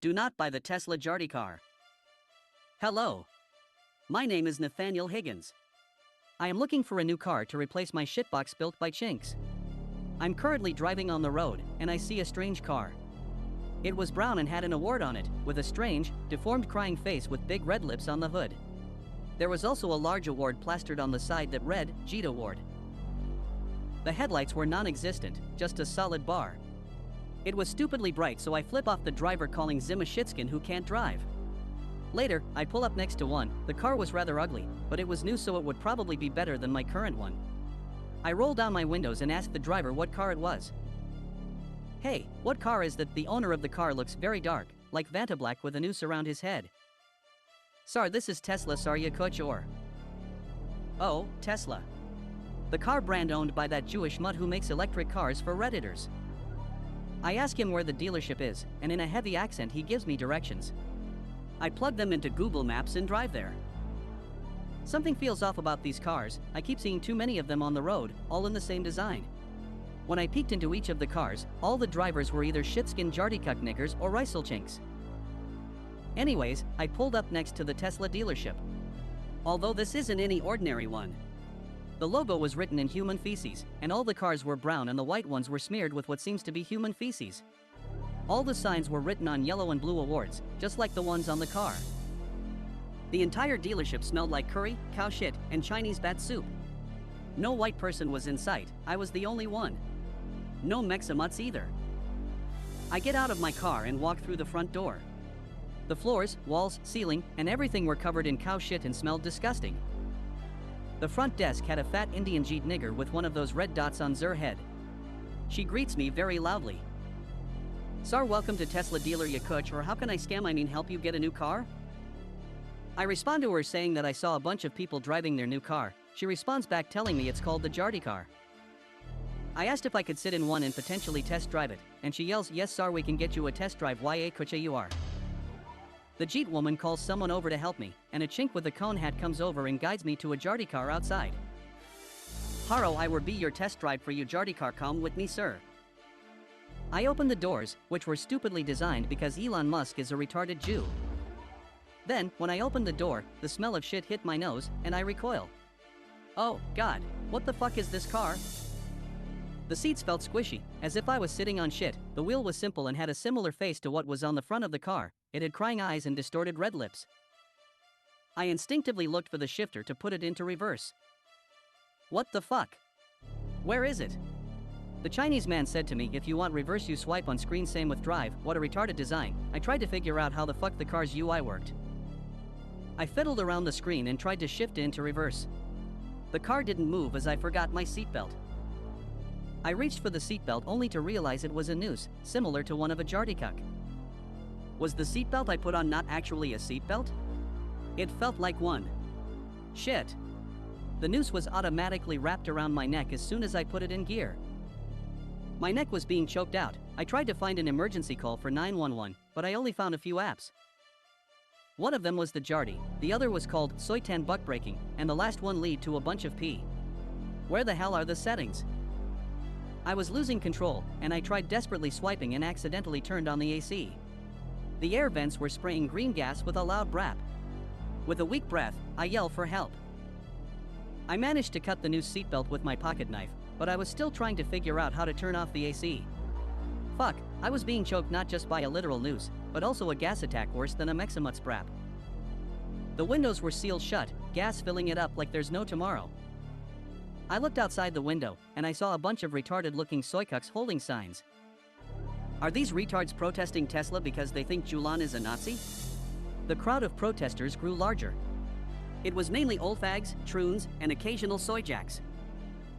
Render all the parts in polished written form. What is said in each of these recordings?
Do not buy the Tesla Jartycar. Hello. My name is Nathaniel Higgins. I am looking for a new car to replace my shitbox built by Chinks. I'm currently driving on the road, and I see a strange car. It was brown and had an award on it, with a strange, deformed crying face with big red lips on the hood. There was also a large award plastered on the side that read, Jeet Award. The headlights were non-existent, just a solid bar. It was stupidly bright, so I flip off the driver calling Zim a shitskin who can't drive. Later, I pull up next to one. The car was rather ugly, but it was new, so it would probably be better than my current one. I roll down my windows and ask the driver what car it was. Hey, what car is that? The owner of the car looks very dark, like Vantablack with a noose around his head. Sir, this is Tesla, Sarya Kuch or. Oh, Tesla. The car brand owned by that Jewish mutt who makes electric cars for Redditors. I ask him where the dealership is, and in a heavy accent he gives me directions. I plug them into Google Maps and drive there. Something feels off about these cars. I keep seeing too many of them on the road, all in the same design. When I peeked into each of the cars, all the drivers were either shitskin Jartycar niggers or Reiselchinks. Anyways, I pulled up next to the Tesla dealership. Although this isn't any ordinary one. The logo was written in human feces, and all the cars were brown and the white ones were smeared with what seems to be human feces. All the signs were written on yellow and blue awards, just like the ones on the car. The entire dealership smelled like curry, cow shit, and Chinese bat soup. No white person was in sight. I was the only one. No Mexamuts either. I get out of my car and walk through the front door. The floors, walls, ceiling, and everything were covered in cow shit and smelled disgusting. The front desk had a fat Indian Jeet nigger with one of those red dots on her head. She greets me very loudly. Sir, welcome to Tesla dealer Yakuch, or how can I help you get a new car? I respond to her saying that I saw a bunch of people driving their new car. She responds back telling me it's called the Jartycar. I asked if I could sit in one and potentially test drive it, and she yells, yes sir, we can get you a test drive, ya kucha you are. The Jeet woman calls someone over to help me, and a chink with a cone hat comes over and guides me to a Jartycar outside. Haro, I will be your test drive for you Jartycar, come with me sir. I opened the doors, which were stupidly designed because Elon Musk is a retarded Jew. Then, when I opened the door, the smell of shit hit my nose, and I recoil. Oh, God, what the fuck is this car? The seats felt squishy, as if I was sitting on shit. The wheel was simple and had a similar face to what was on the front of the car. It had crying eyes and distorted red lips. I instinctively looked for the shifter to put it into reverse. What the fuck? Where is it? The Chinese man said to me, if you want reverse you swipe on screen, same with drive. What a retarded design. I tried to figure out how the fuck the car's UI worked. I fiddled around the screen and tried to shift it into reverse. The car didn't move as I forgot my seatbelt. I reached for the seatbelt only to realize it was a noose, similar to one of a Jartycar. Was the seatbelt I put on not actually a seatbelt? It felt like one. Shit. The noose was automatically wrapped around my neck as soon as I put it in gear. My neck was being choked out. I tried to find an emergency call for 911, but I only found a few apps. One of them was the Jarty, the other was called Soitan Buck Braking, and the last one lead to a bunch of pee. Where the hell are the settings? I was losing control, and I tried desperately swiping and accidentally turned on the AC. The air vents were spraying green gas with a loud brap. With a weak breath, I yell for help. I managed to cut the noose seatbelt with my pocket knife, but I was still trying to figure out how to turn off the AC. Fuck, I was being choked not just by a literal noose, but also a gas attack worse than a Mexamut's brap. The windows were sealed shut, gas filling it up like there's no tomorrow. I looked outside the window, and I saw a bunch of retarded-looking soykucks holding signs. Are these retards protesting Tesla because they think Julan is a Nazi? The crowd of protesters grew larger. It was mainly old fags, troons, and occasional soyjacks.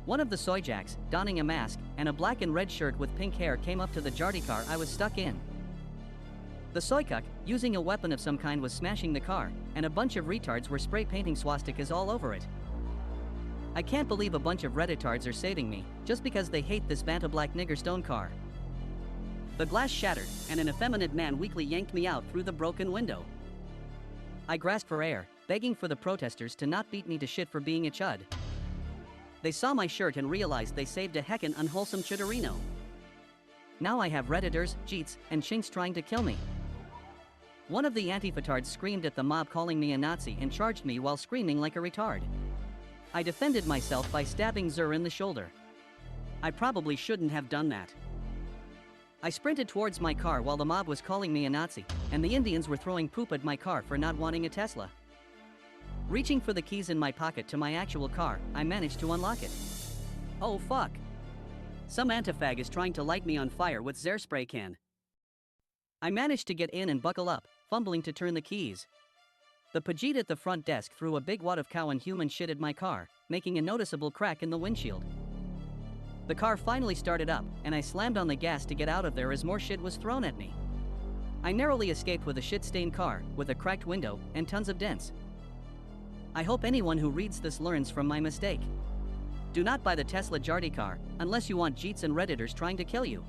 One of the soyjacks, donning a mask and a black and red shirt with pink hair, came up to the Jartycar I was stuck in. The soykuck, using a weapon of some kind, was smashing the car, and a bunch of retards were spray painting swastikas all over it. I can't believe a bunch of Redditards are saving me, just because they hate this Vantablack nigger stone car. The glass shattered, and an effeminate man weakly yanked me out through the broken window. I grasped for air, begging for the protesters to not beat me to shit for being a chud. They saw my shirt and realized they saved a heckin' unwholesome chudorino. Now I have Redditors, Jeets, and Chinks trying to kill me. One of the anti-fatards screamed at the mob calling me a Nazi and charged me while screaming like a retard. I defended myself by stabbing Zur in the shoulder. I probably shouldn't have done that. I sprinted towards my car while the mob was calling me a Nazi, and the Indians were throwing poop at my car for not wanting a Tesla. Reaching for the keys in my pocket to my actual car, I managed to unlock it. Oh fuck. Some antifag is trying to light me on fire with their spray can. I managed to get in and buckle up, fumbling to turn the keys. The Pajit at the front desk threw a big wad of cow and human shit at my car, making a noticeable crack in the windshield. The car finally started up, and I slammed on the gas to get out of there as more shit was thrown at me. I narrowly escaped with a shit-stained car, with a cracked window, and tons of dents. I hope anyone who reads this learns from my mistake. Do not buy the Tesla Jartycar, unless you want Jeets and Redditors trying to kill you.